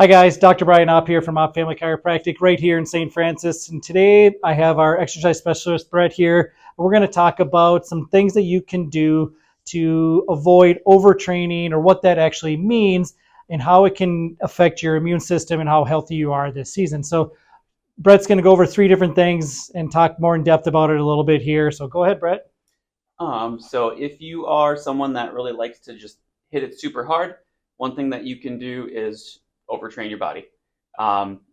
Hi guys, Dr. Brian Opp here from Opp Family Chiropractic right here in St. Francis. And today I have our exercise specialist, Brett, here. We're going to talk about some things that you can do to avoid overtraining or what that actually means and how it can affect your immune system and how healthy you are this season. So Brett's going to go over 3 different things and talk more in depth about it a little bit here. So go ahead, Brett. So if you are someone that really likes to just hit it super hard, one thing that you can do is overtrain your body.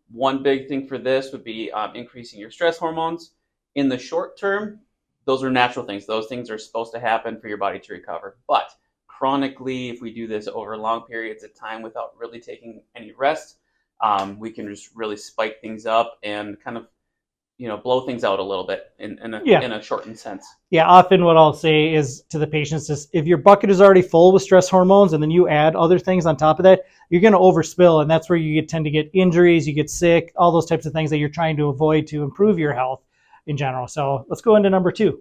One big thing for this would be increasing your stress hormones. In the short term, those are natural things. Those things are supposed to happen for your body to recover. But chronically, if we do this over long periods of time without really taking any rest, we can just really spike things up and kind of blow things out a little bit in a shortened sense. Yeah, often what I'll say is to the patients is if your bucket is already full with stress hormones and then you add other things on top of that, you're going to overspill, and that's where you tend to get injuries, you get sick, all those types of things that you're trying to avoid to improve your health in general. So let's go into number 2.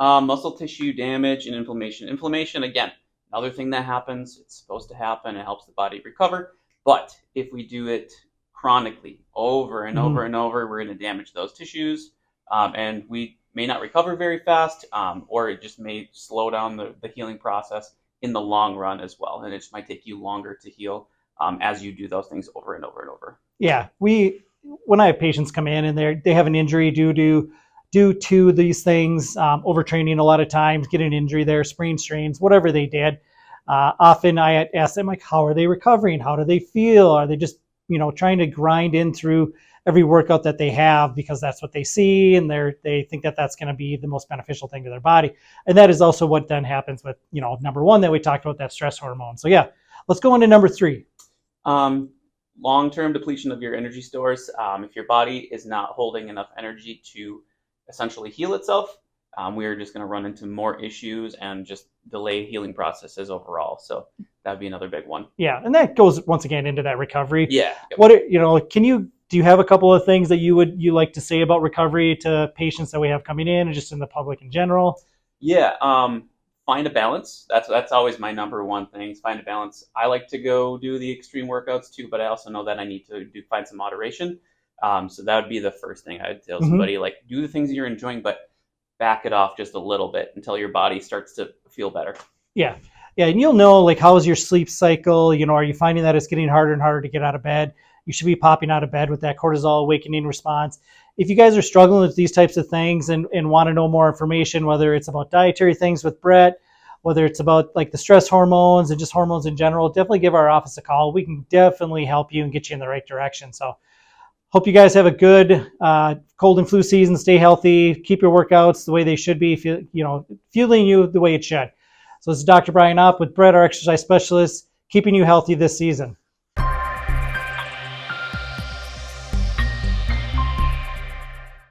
Muscle tissue damage and inflammation. Inflammation, again, another thing that happens. It's supposed to happen. It helps the body recover. But if we do it chronically over and over and over, we're going to damage those tissues, and we may not recover very fast, or it just may slow down the healing process in the long run as well, and it just might take you longer to heal as you do those things over and over and over. Yeah, when I have patients come in and they have an injury due to these things, overtraining a lot of times, get an injury there, sprain, strains, whatever they did. Often I ask them, like, how are they recovering? How do they feel? Are they just trying to grind in through every workout that they have because that's what they see and they think that that's going to be the most beneficial thing to their body. And that is also what then happens with, number 1 that we talked about, that stress hormone. So yeah, let's go into number 3. Long-term depletion of your energy stores. If your body is not holding enough energy to essentially heal itself, we are just going to run into more issues and just delay healing processes overall. So that'd be another big one. Yeah, and that goes once again into that recovery. Yeah. Do you have a couple of things that you like to say about recovery to patients that we have coming in and just in the public in general? Yeah, find a balance. That's always my number 1 thing. Is find a balance. I like to go do the extreme workouts too, but I also know that I need to find some moderation. So that would be the first thing I'd tell somebody, like, do the things that you're enjoying, but back it off just a little bit until your body starts to feel better. Yeah, and you'll know, like, how is your sleep cycle? Are you finding that it's getting harder and harder to get out of bed? You should be popping out of bed with that cortisol awakening response. If you guys are struggling with these types of things and want to know more information, whether it's about dietary things with Brett, whether it's about like the stress hormones and just hormones in general, definitely give our office a call. We can definitely help you and get you in the right direction. So hope you guys have a good cold and flu season. Stay healthy. Keep your workouts the way they should be, fueling you the way it should. So this is Dr. Brian Opp with Brett, our exercise specialist, keeping you healthy this season.